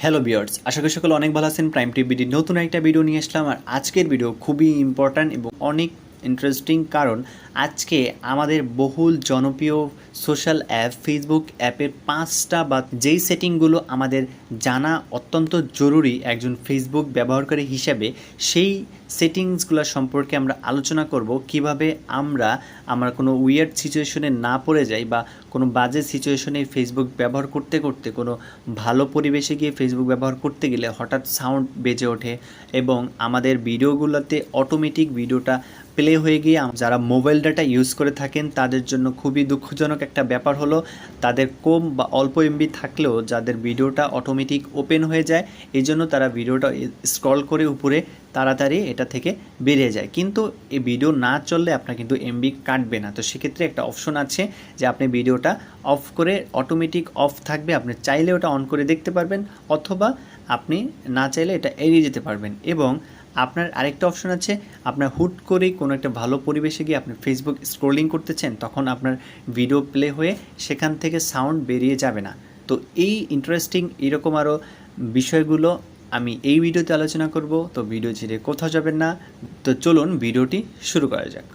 Hello viewers, আশা করি সকলে অনেক ভালো আছেন। প্রাইম টিভির নতুন একটা ভিডিও নিয়ে আসলাম। আর আজকের ভিডিও খুবই ইম্পর্ট্যান্ট এবং অনেক ইন্টারেস্টিং, কারণ আজকে আমাদের বহুল জনপ্রিয় সোশ্যাল অ্যাপ ফেসবুক অ্যাপের 5টা বা যেই সেটিংগুলো আমাদের জানা অত্যন্ত জরুরি একজন ফেসবুক ব্যবহারকারী হিসেবে, সেই সেটিংসগুলো সম্পর্কে আমরা আলোচনা করব। কিভাবে আমরা কোনো উইয়ার্ড সিচুয়েশনে না পড়ে যাই বা কোনো বাজে সিচুয়েশনে ফেসবুক ব্যবহার করতে করতে কোনো ভালো পরিবেশে গিয়ে ফেসবুক ব্যবহার করতে গেলে হঠাৎ সাউন্ড বেজে ওঠে এবং আমাদের ভিডিওগুলোতে অটোমেটিক ভিডিওটা প্লে হয়ে গিয়ে যারা মোবাইল ডাটা ইউজ করে থাকেন তাদের জন্য খুবই দুঃখজনক একটা ব্যাপার হলো, তাদের কম বা অল্প এমবি থাকলেও যাদের ভিডিওটা অটোমেটিক ওপেন হয়ে যায়, এই জন্য তারা ভিডিওটা স্ক্রল করে উপরে তাড়াতাড়ি এটা থেকে বেরিয়ে যায়। কিন্তু এই ভিডিও না চললে আপনার কিন্তু এমবি কাটবে না। তো সেক্ষেত্রে একটা অপশন আছে যে আপনি ভিডিওটা অফ করে, অটোমেটিক অফ থাকবে, আপনি চাইলে ওটা অন করে দেখতে পারবেন অথবা আপনি না চাইলে এটা এড়িয়ে যেতে পারবেন। এবং আপনার আরেকটা অপশন আছে, আপনার হুট করেই কোনো একটা ভালো পরিবেশে গিয়ে আপনি ফেসবুক স্ক্রলিং করতেছেন, তখন আপনার ভিডিও প্লে হয়ে সেখান থেকে সাউন্ড বেরিয়ে যাবে না। তো এই ইন্টারেস্টিং এরকম আরও বিষয়গুলো আমি এই ভিডিওতে আলোচনা করব। তো ভিডিও ছেড়ে কোথাও যাবেন না। তো চলুন ভিডিওটি শুরু করা যাক।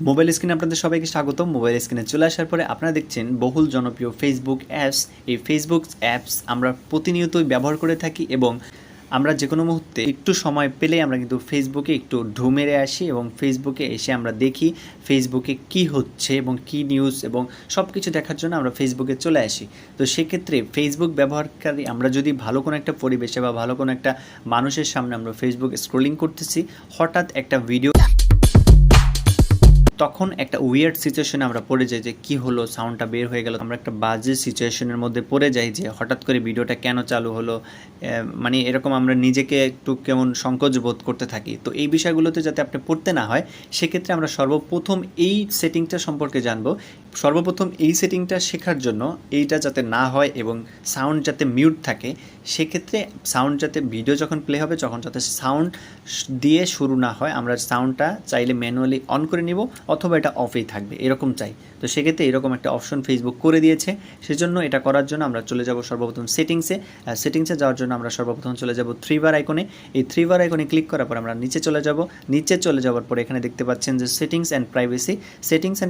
মোবাইল স্ক্রিনে আপনাদের সবাইকে স্বাগতম। মোবাইল স্ক্রিনে চলে আসার পরে আপনারা দেখছেন বহুল জনপ্রিয় ফেসবুক অ্যাপস। এই ফেসবুক অ্যাপস আমরা প্রতিনিয়তই ব্যবহার করে থাকি এবং আমরা যে কোনো মুহূর্তে একটু সময় পেলে আমরা কিন্তু ফেসবুকে একটু ঢু মেরে আসি এবং ফেসবুকে এসে আমরা দেখি ফেসবুকে কি হচ্ছে এবং কি নিউজ এবং সব কিছু দেখার জন্য আমরা ফেসবুকে চলে আসি। তো সেক্ষেত্রে ফেসবুক ব্যবহারকারী আমরা যদি ভালো কোনো একটা পরিবেশে বা ভালো কোনো একটা মানুষের সামনে আমরা ফেসবুক স্ক্রলিং করতেছি, হঠাৎ একটা ভিডিও, তখন একটা উইয়ার্ড সিচুয়েশনে আমরা পড়ে যাই যে কি হলো, সাউন্ডটা বের হয়ে গেল। আমরা একটা বাজে সিচুয়েশনের মধ্যে পড়ে যাই যে হঠাৎ করে ভিডিওটা কেন চালু হলো, মানে এরকম আমরা নিজেকে একটু কেমন সংকোচ বোধ করতে থাকি। তো এই বিষয়গুলোতে যাতে আপনি পড়তে না হয়, সেক্ষেত্রে আমরা সর্বপ্রথম এই সেটিংটা সম্পর্কে জানবো। সর্বপ্রথম এই সেটিংটা শেখার জন্য এইটা যাতে না হয় এবং সাউন্ড যাতে মিউট থাকে, সেক্ষেত্রে সাউন্ড যাতে ভিডিও যখন প্লে হবে তখন যাতে সাউন্ড দিয়ে শুরু না হয়, আমরা সাউন্ডটা চাইলে ম্যানুয়ালি অন করে নিব অথবা এটা অফেই থাকবে এরকম চাই। তো সেক্ষেত্রে এরকম একটা অপশন ফেসবুক করে দিয়েছে। সেজন্য এটা করার জন্য আমরা চলে যাব সর্বপ্রথম সেটিংসে যাওয়ার জন্য আমরা সর্বপ্রথম চলে যাব 3 বার আইকনে। এই 3 বার আইকনে ক্লিক করার পর আমরা নিচে চলে যাওয়ার পরে এখানে দেখতে পাচ্ছেন যে সেটিংস অ্যান্ড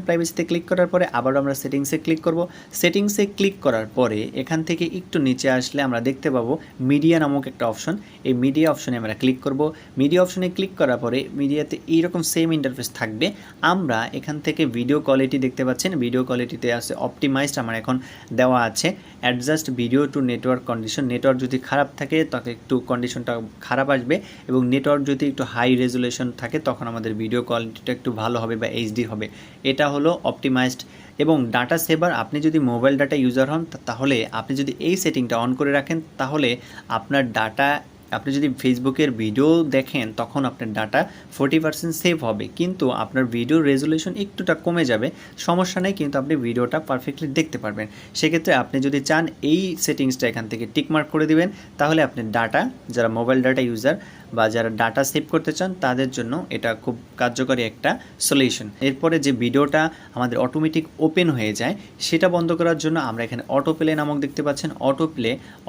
প্রাইভেসিতে ক্লিক করার পরে আবার আমরা সেটিংসে ক্লিক করব। সেটিংসে ক্লিক করার পরে এখান থেকে একটু নিচে আসলে আমরা দেখতে পাবো মিডিয়া নামক একটা অপশন। এই মিডিয়া অপশনে আমরা ক্লিক করব। মিডিয়া অপশনে ক্লিক করার পরে মিডিয়াতে এইরকম সেম ইন্টারফেস থাকবে। আমরা এখান থেকে ভিডিও কোয়ালিটি দেখতে পাচ্ছেন, ভিডিও কোয়ালিটিতে আছে অপটিমাইজড, আমার এখন দেওয়া আছে adjust video two network condition. Network যদি খারাপ থাকে তখন একটু কন্ডিশনটা খারাপ আসবে এবং নেটওয়ার্ক যদি একটু হাই রেজুলেশন থাকে তখন আমাদের ভিডিও কোয়ালিটিটা একটু ভালো হবে বা এইচডি হবে। এটা হলো অপটিমাইজড। এবং ডাটা সেভার, আপনি যদি মোবাইল ডাটা ইউজার হন তাহলে আপনি যদি এই সেটিংটা অন করে রাখেন তাহলে আপনার ডাটা, আপনি যদি ফেসবুকের ভিডিও দেখেন তখন আপনার ডাটা 40% সেভ হবে, কিন্তু আপনার ভিডিও রেজুলেশন একটুটা কমে যাবে, সমস্যা নেই, কিন্তু আপনি ভিডিওটা পারফেক্টলি দেখতে পারবেন। সেক্ষেত্রে আপনি যদি চান এই সেটিংসটা এখান থেকে টিকমার্ক করে দিবেন, তাহলে আপনি ডাটা, যারা মোবাইল ডাটা ইউজার বা যারা ডাটা সেভ করতে চান তাদের জন্য এটা খুব কার্যকরী একটা সলিউশন। এরপরে যে ভিডিওটা আমাদের অটোমেটিক ওপেন হয়ে যায় সেটা বন্ধ করার জন্য আমরা এখানে অটোপ্লে নামক দেখতে পাচ্ছেন।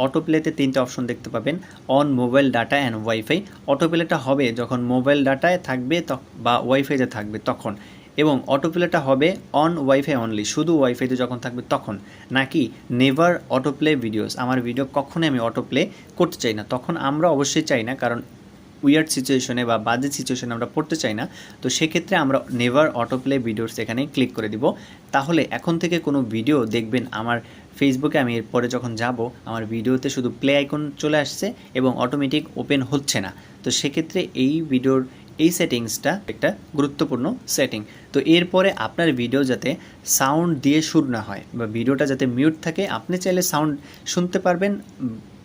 অটোপ্লেতে 3টা অপশন দেখতে পাবেন, on mobile data and WiFi. অটোপ্লেটা হবে যখন মোবাইল ডাটায় থাকবে বা ওয়াইফাইতে থাকবে তখন, এবং অটোপ্লেটা হবে অন ওয়াইফাই অনলি, শুধু ওয়াইফাইতে যখন থাকবে তখন, নাকি নেভার অটোপ্লে ভিডিওস, আমার ভিডিও কখনোই আমি অটোপ্লে করতে চাই না, তখন আমরা অবশ্যই চাই না, কারণ উইয়ার্ড সিচুয়েশনে বা বাজে সিচুয়েশনে আমরা পড়তে চাই না। তো সেক্ষেত্রে আমরা নেভার অটোপ্লে ভিডিওস এখানে ক্লিক করে দিব। তাহলে এখন থেকে কোনো ভিডিও দেখবেন আমার ফেসবুকে, আমি এরপরে যখন যাব আমার ভিডিওতে শুধু প্লে আইকন চলে আসছে এবং অটোমেটিক ওপেন হচ্ছে না। তো সেক্ষেত্রে এই ভিডিওর এই সেটিংসটা একটা গুরুত্বপূর্ণ সেটিং। তো এরপরে আপনার ভিডিও যাতে সাউন্ড দিয়ে শুরু না হয় বা ভিডিওটা যাতে মিউট থাকে, আপনি চাইলে সাউন্ড শুনতে পারবেন,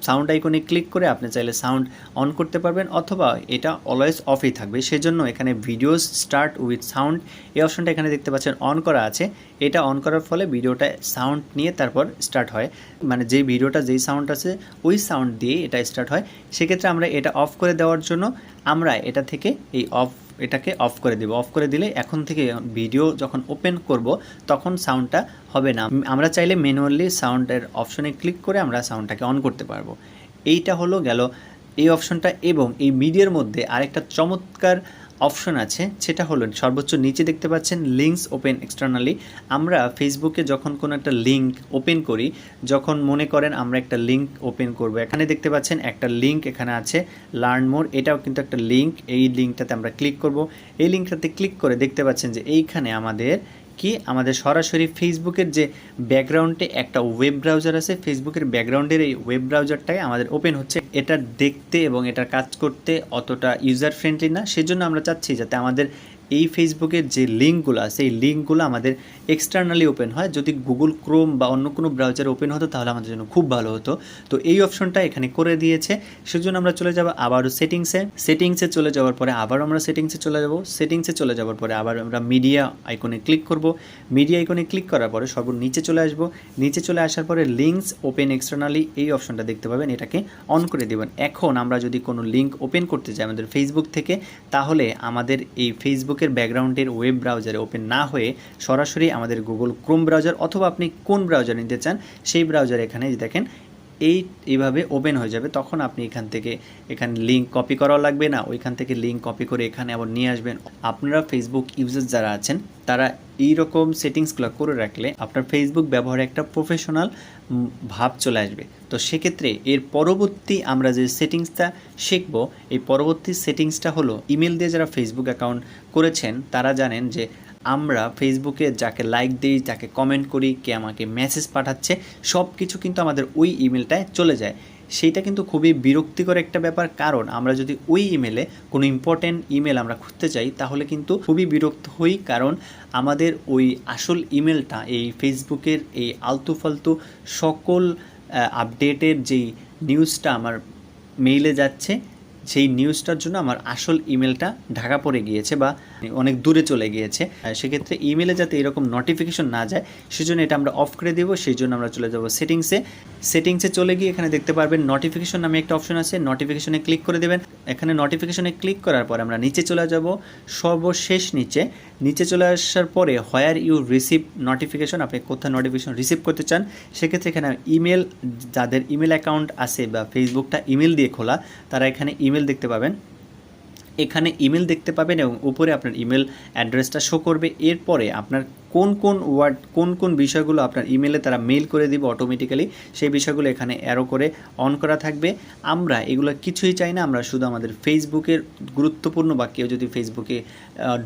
সাউন্ড আইকনে ক্লিক করে আপনি চাইলে সাউন্ড অন করতে পারবেন অথবা এটা অলওয়েজ অফই থাকবে। সেজন্য এখানে ভিডিওস স্টার্ট উইথ সাউন্ড এই অপশনটা এখানে দেখতে পাচ্ছেন অন করা আছে। এটা অন করার ফলে ভিডিওটা সাউন্ড নিয়ে তারপর স্টার্ট হয়, মানে যেই ভিডিওটা যেই সাউন্ড আছে ওই সাউন্ড দিয়ে এটা স্টার্ট হয়। সেক্ষেত্রে আমরা এটা অফ করে দেওয়ার জন্য আমরা এটা থেকে এই অফ এটাকে অফ করে দেব। অফ করে দিলে এখন থেকে ভিডিও যখন ওপেন করব তখন সাউন্ডটা হবে না। আমরা চাইলে ম্যানুয়ালি সাউন্ডের অপশনে ক্লিক করে আমরা সাউন্ডটাকে অন করতে পারবো। এইটা হলো গেল এই অপশনটা। এবং এই মিডিয়ার মধ্যে আরেকটা চমৎকার অপশন আছে, সেটা হলো সর্বোচ্চ নিচে দেখতে পাচ্ছেন লিঙ্কস ওপেন এক্সটার্নালি। আমরা ফেসবুকে যখন কোনো একটা লিঙ্ক ওপেন করি, যখন মনে করেন আমরা একটা লিঙ্ক ওপেন করব, এখানে দেখতে পাচ্ছেন একটা লিঙ্ক এখানে আছে লার্ন মোর, এটাও কিন্তু একটা লিঙ্ক। এই লিঙ্কটাতে আমরা ক্লিক করব। এই লিঙ্কটাতে ক্লিক করে দেখতে পাচ্ছেন যে এইখানে আমাদের সরাসরি ফেসবুকের যে ব্যাকগ্রাউন্ডে একটা ওয়েব ব্রাউজার আছে, ফেসবুকের ব্যাকগ্রাউন্ডের এই ওয়েব ব্রাউজারটাই আমাদের ওপেন হচ্ছে। এটা দেখতে এবং এটার কাজ করতে অতটা ইউজার ফ্রেন্ডলি না, সেজন্য আমরা চাচ্ছি যাতে আমাদের এই ফেসবুকের যে লিঙ্কগুলো আছে এই লিঙ্কগুলো আমাদের এক্সটার্নালি ওপেন হয়। যদি গুগল ক্রোম বা অন্য কোনো ব্রাউজারে ওপেন হতো তাহলে আমাদের জন্য খুব ভালো হতো। তো এই অপশনটা এখানে করে দিয়েছে, সেজন্য আমরা চলে যাব আবারও সেটিংসে চলে যাওয়ার পরে আবারও আমরা সেটিংসে চলে যাওয়ার পরে আবার আমরা মিডিয়া আইকনে ক্লিক করব। মিডিয়া আইকনে ক্লিক করার পরে নিচে চলে আসব। নিচে চলে আসার পরে লিঙ্কস ওপেন এক্সটার্নালি এই অপশনটা দেখতে পাবেন, এটাকে অন করে দেবেন। এখন আমরা যদি কোনো লিঙ্ক ওপেন করতে চাই আমাদের ফেসবুক থেকে, তাহলে আমাদের এই ফেসবুকের ব্যাকগ্রাউন্ডের ওয়েব ব্রাউজারে ওপেন না হয়ে সরাসরি আমাদের গুগল ক্রোম ব্রাউজার অথবা আপনি কোন ব্রাউজার নিতে চান সেই ব্রাউজার এখানে দেখেন এইভাবে ওপেন হয়ে যাবে। তখন আপনি এখানে লিঙ্ক কপি করাও লাগবে না, ওইখান থেকে লিঙ্ক কপি করে এখানে আবার নিয়ে আসবেন। আপনারা ফেসবুক ইউজার যারা আছেন তারা এইরকম সেটিংসগুলো করে রাখলে আপনার ফেসবুক ব্যবহারে একটা প্রফেশনাল ভাব চলে আসবে। তো সেক্ষেত্রে এর পরবর্তী আমরা যে সেটিংসটা শিখব, এই পরবর্তী সেটিংসটা হলো ইমেল দিয়ে যারা ফেসবুক অ্যাকাউন্ট করেছেন তারা জানেন যে আমরা ফেসবুকে যাকে লাইক দিই, যাকে কমেন্ট করি, কে আমাকে মেসেজ পাঠাচ্ছে, সব কিছু কিন্তু আমাদের ওই ইমেলটায় চলে যায়। সেইটা কিন্তু খুবই বিরক্তিকর একটা ব্যাপার, কারণ আমরা যদি ওই ইমেলে কোনো ইম্পর্টেন্ট ইমেল আমরা খুঁজতে চাই তাহলে কিন্তু খুবই বিরক্ত হই, কারণ আমাদের ওই আসল ইমেলটা এই ফেসবুকের এই আলতু ফালতু সকল আপডেটের যেই নিউজটা আমার মেইলে যাচ্ছে সেই নিউজটার জন্য আমার আসল ইমেলটা ঢাকা পড়ে গিয়েছে বা অনেক দূরে চলে গিয়েছে। সেক্ষেত্রে ইমেলে যাতে এরকম নোটিফিকেশন না যায় সেজন্য এটা আমরা অফ করে দেবো। সেই জন্য আমরা চলে যাব সেটিংসে চলে গিয়ে এখানে দেখতে পারবেন নোটিফিকেশন নামে একটা অপশন আছে, নোটিফিকেশনে ক্লিক করে দেবেন। এখানে নোটিফিকেশনে ক্লিক করার পর আমরা নিচে চলে যাব, সর্বশেষ নিচে চলে আসার পরে হোয়ার ইউ রিসিভ নোটিফিকেশন, আপনি কোথায় নোটিফিকেশন রিসিভ করতে চান সেক্ষেত্রে এখানে ইমেল, যাদের ইমেল অ্যাকাউন্ট আছে বা ফেসবুকটা ইমেল দিয়ে খোলা তারা এখানে ইমেল দেখতে পাবেন। এখানে ইমেল দেখতে পাবেন এবং উপরে আপনার ইমেল অ্যাড্রেসটা শো করবে। এরপরে আপনার কোন বিষয়গুলো আপনার ইমেলে তারা মেইল করে দিবে অটোমেটিক্যালি, সেই বিষয়গুলো এখানে অ্যারো করে অন করা থাকবে। আমরা এগুলো কিছুই চাই না, আমরা শুধু আমাদের ফেসবুকের গুরুত্বপূর্ণ বা কেউ যদি ফেসবুকে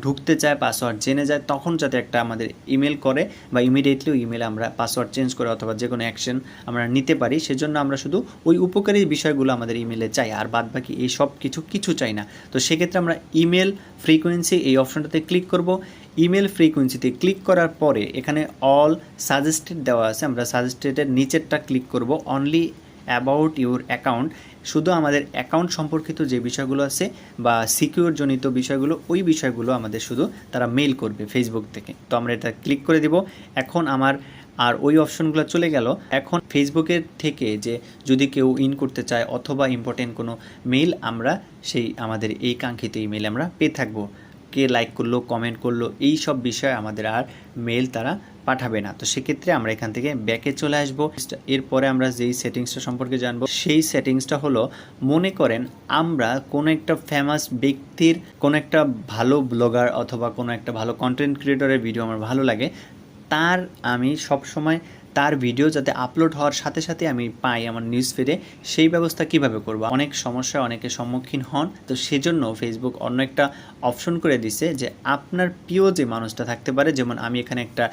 ঢুকতে চায়, পাসওয়ার্ড জেনে যায়, তখন যাতে একটা আমাদের ইমেল করে বা ইমিডিয়েটলি ওই ইমেলে আমরা পাসওয়ার্ড চেঞ্জ করে অথবা যে কোনো অ্যাকশন আমরা নিতে পারি। সেজন্য আমরা শুধু ওই উপকারী বিষয়গুলো আমাদের ইমেলে চাই, আর বাদ বাকি এই সব কিছু চাই না। তো সেক্ষেত্রে আমরা ইমেল ফ্রিকোয়েন্সি এই অপশনটাতে ক্লিক করব। ইমেল ফ্রিকোয়েন্সিতে ক্লিক করার পরে এখানে অল সাজেস্টেড দেওয়া আছে, আমরা সাজেস্টেডের নিচেরটা ক্লিক করব। অনলি অ্যাবাউট ইউর অ্যাকাউন্ট, শুধু আমাদের অ্যাকাউন্ট সম্পর্কিত যে বিষয়গুলো আছে বা সিকিউর জনিত বিষয়গুলো, ওই বিষয়গুলো আমাদের শুধু তারা মেইল করবে ফেসবুক থেকে। তো আমরা এটা ক্লিক করে দিব। এখন আমার আর ওই অপশনগুলো চলে গেল। এখন ফেসবুকের থেকে যে যদি কেউ ইন করতে চায় অথবা ইম্পর্টেন্ট কোনো মেইল, আমরা সেই আমাদের এই কাঙ্ক্ষিত ইমেইল আমরা পেয়ে থাকবো। কে লাইক করলো, কমেন্ট করলো, এই সব বিষয়ে আমাদের আর মেইল তারা পাঠাবে না। তো সেক্ষেত্রে আমরা এখান থেকে ব্যাকে চলে আসব। এরপরে আমরা যেই সেটিংসটা সম্পর্কে জানবো সেই সেটিংসটা হলো, মনে করেন আমরা কোনো একটা ফেমাস ব্যক্তির, কোনো একটা ভালো ব্লগার অথবা কোনো একটা ভালো কন্টেন্ট ক্রিয়েটরের ভিডিও আমার ভালো লাগে, আমি সবসময় তার ভিডিও যাতে আপলোড হওয়ার সাথে সাথে আমি পাই আমার নিউজ ফিডে, সেই ব্যবস্থা কিভাবে করব? অনেক সমস্যা অনেকে সম্মুখীন হন। তো সেজন্য ফেসবুক অন্য একটা অপশন করে দিছে যে আপনার প্রিয় যে মানুষটা থাকতে পারে, যেমন আমি এখানে একটা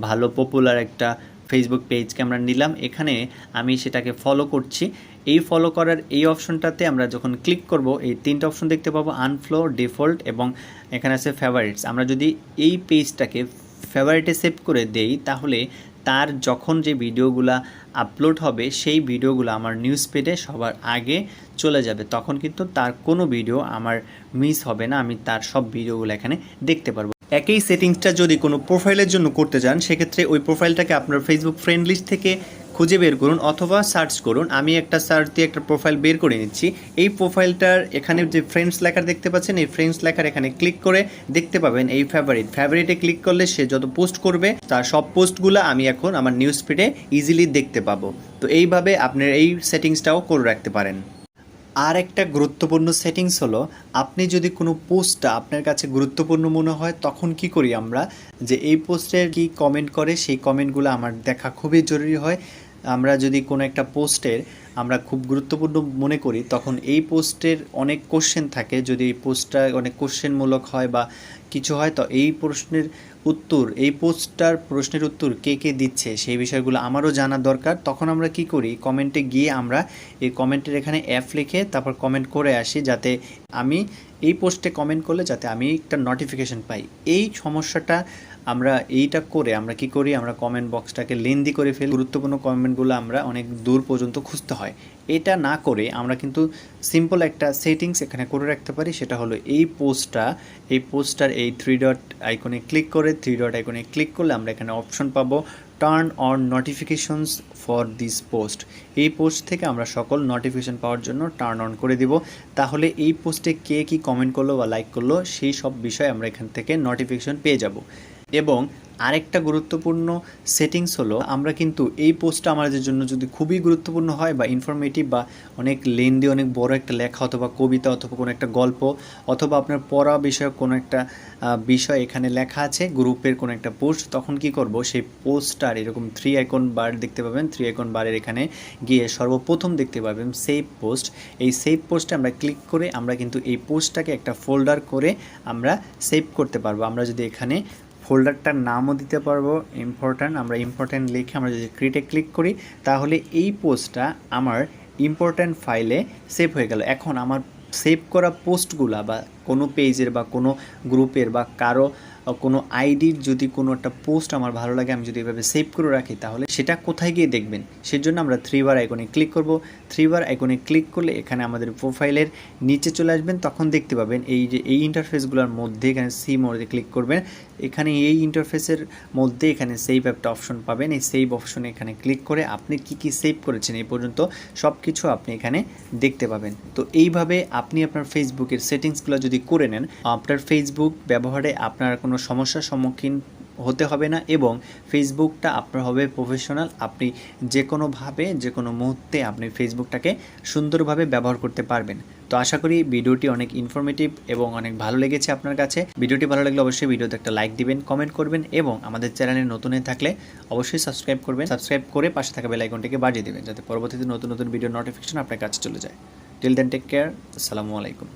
ভালো পপুলার একটা ফেসবুক পেজকে আমরা নিলাম, এখানে আমি সেটাকে ফলো করছি। এই ফলো করার এই অপশনটাতে আমরা যখন ক্লিক করব এই তিনটা অপশন দেখতে পাবো, আনফলো, ডিফল্ট এবং এখানে আছে ফেভারিটস। আমরা যদি এই পেজটাকে ফেভারিটে সেভ করে দেই তাহলে তার যখন যে ভিডিওগুলো আপলোড হবে সেই ভিডিওগুলো আমার নিউজ ফিডে সবার আগে চলে যাবে। তখন কিন্তু তার কোনো ভিডিও আমার মিস হবে না, আমি তার সব ভিডিওগুলো এখানে দেখতে পারবো। একই সেটিংসটা যদি কোনো প্রোফাইলের জন্য করতে চান সেক্ষেত্রে ওই প্রোফাইলটাকে আপনার ফেসবুক ফ্রেন্ড লিস্ট থেকে খুঁজে বের করুন অথবা সার্চ করুন। আমি একটা সার্চ দিয়ে একটা প্রোফাইল বের করে নিচ্ছি। এই প্রোফাইলটার এখানে যে ফ্রেন্ডস লেখা দেখতে পাচ্ছেন, এই ফ্রেন্ডস লেখার এখানে ক্লিক করে দেখতে পাবেন এই ফেভারিটে ক্লিক করলে সে যত পোস্ট করবে তার সব পোস্টগুলো আমি এখন আমার নিউজ ফিডে ইজিলি দেখতে পাবো। তো এইভাবে আপনার এই সেটিংসটাও করে রাখতে পারেন। আর একটা গুরুত্বপূর্ণ সেটিংস হলো, আপনি যদি কোনো পোস্টটা আপনার কাছে গুরুত্বপূর্ণ মনে হয় তখন কি করি আমরা, যে এই পোস্টের কি কমেন্ট করে সেই কমেন্টগুলো আমার দেখা খুবই জরুরি হয়। আমরা যদি কোনো একটা পোস্টের আমরা খুব গুরুত্বপূর্ণ মনে করি তখন এই পোস্টের অনেক কোশ্চেন থাকে, যদি এই পোস্টটা অনেক কোশ্চেনমূলক হয় বা কিছু হয় তো এই প্রশ্নের উত্তর কে কে দিচ্ছে সেই বিষয়গুলো আমারও জানা দরকার। তখন আমরা কি করি, কমেন্টে গিয়ে আমরা এই কমেন্টের এখানে অ্যাপ লিখে তারপর কমেন্ট করে আসি, যাতে আমি এই পোস্টে কমেন্ট করলে যাতে আমি একটা নোটিফিকেশন পাই। এই সমস্যাটা আমরা এইটা করে আমরা কি করি, আমরা কমেন্ট বক্সটাকে লেন্দি করে ফেলি, গুরুত্বপূর্ণ কমেন্টগুলো আমরা অনেক দূর পর্যন্ত খুঁজতে হয়। এটা না করে আমরা কিন্তু সিম্পল একটা সেটিংস এখানে করে রাখতে পারি, সেটা হলো এই পোস্টটার এই থ্রি ডট আইকনে ক্লিক করলে আমরা এখানে অপশন পাবো turn on notifications for this post. এই পোস্ট থেকে আমরা সকল নোটিফিকেশন পাওয়ার জন্য টার্ন অন করে দিব। তাহলে এই পোস্টে কে কী কমেন্ট করলো বা লাইক করলো সেই সব বিষয় আমরা এখান থেকে নোটিফিকেশন পেয়ে যাব। এবং আরেকটা গুরুত্বপূর্ণ সেটিংস হলো, আমরা কিন্তু এই পোস্টটা আমাদের জন্য যদি খুবই গুরুত্বপূর্ণ হয় বা ইনফরমেটিভ বা অনেক লেন্দি, অনেক বড় একটা লেখা অথবা কবিতা অথবা কোনো একটা গল্প অথবা আপনার পড়া বিষয়ক কোনো একটা বিষয় এখানে লেখা আছে, গ্রুপের কোনো একটা পোস্ট, তখন কি করব, সেই পোস্টটার এরকম থ্রি আইকন বার দেখতে পাবেন, থ্রি আইকন বারের এখানে গিয়ে সর্বপ্রথম দেখতে পাবেন সেভ পোস্ট। এই সেভ পোস্টে আমরা ক্লিক করে আমরা কিন্তু এই পোস্টটাকে একটা ফোল্ডার করে আমরা সেভ করতে পারবো। আমরা যদি এখানে ফোল্ডারটার নামও দিতে পারবো আমরা ইম্পর্ট্যান্ট লিখে আমরা যদি ক্রিয়েটে ক্লিক করি তাহলে এই পোস্টটা আমার ইম্পর্ট্যান্ট ফাইলে সেভ হয়ে গেল। এখন আমার সেভ করা পোস্টগুলা বা কোনো পেজের বা কোনো গ্রুপের বা কারো কোনো আইডির যদি কোনো একটা পোস্ট আমার ভালো লাগে, আমি যদি এভাবে সেভ করে রাখি তাহলে সেটা কোথায় গিয়ে দেখবেন, সেজন্য আমরা থ্রি বার আইকনে ক্লিক করব। থ্রি বার আইকনে ক্লিক করলে এখানে আমাদের প্রোফাইলের নিচে চলে আসবেন, তখন দেখতে পাবেন এই যে এই ইন্টারফেসগুলোর মধ্যে এখানে সি মোডে ক্লিক করবেন, এখানে এই ইন্টারফেসের মধ্যে এখানে সেভ একটা অপশন পাবেন। এই সেভ অপশনে এখানে ক্লিক করে আপনি কি সেভ করেছেন এই পর্যন্ত সব কিছু আপনি এখানে দেখতে পাবেন। তো এইভাবে আপনি আপনার ফেসবুকের সেটিংসগুলো যদি করে নেন, আপনার ফেসবুক ব্যবহারে আপনার কোনো সমস্যার সম্মুখীন হতে হবে না এবং ফেসবুকটা আপনার হবে প্রফেশনাল। আপনি যে কোনোভাবে যে কোনো মুহূর্তে আপনি ফেসবুকটাকে সুন্দরভাবে ব্যবহার করতে পারবেন। তো আশা করি ভিডিওটি অনেক ইনফরমেটিভ এবং অনেক ভালো লেগেছে আপনার কাছে। ভিডিওটি ভালো লাগলে অবশ্যই ভিডিওতে একটা লাইক দিবেন, কমেন্ট করবেন এবং আমাদের চ্যানেলে নতুন হয়ে থাকলে অবশ্যই সাবস্ক্রাইব করবেন। সাবস্ক্রাইব করে পাশে থাকা বেল আইকনটিকে বাজিয়ে দেবেন যাতে পরবর্তীতে নতুন নতুন ভিডিও নোটিফিকেশন আপনার কাছে চলে যায়। টিল দেন টেক কেয়ার, আসসালামু আলাইকুম।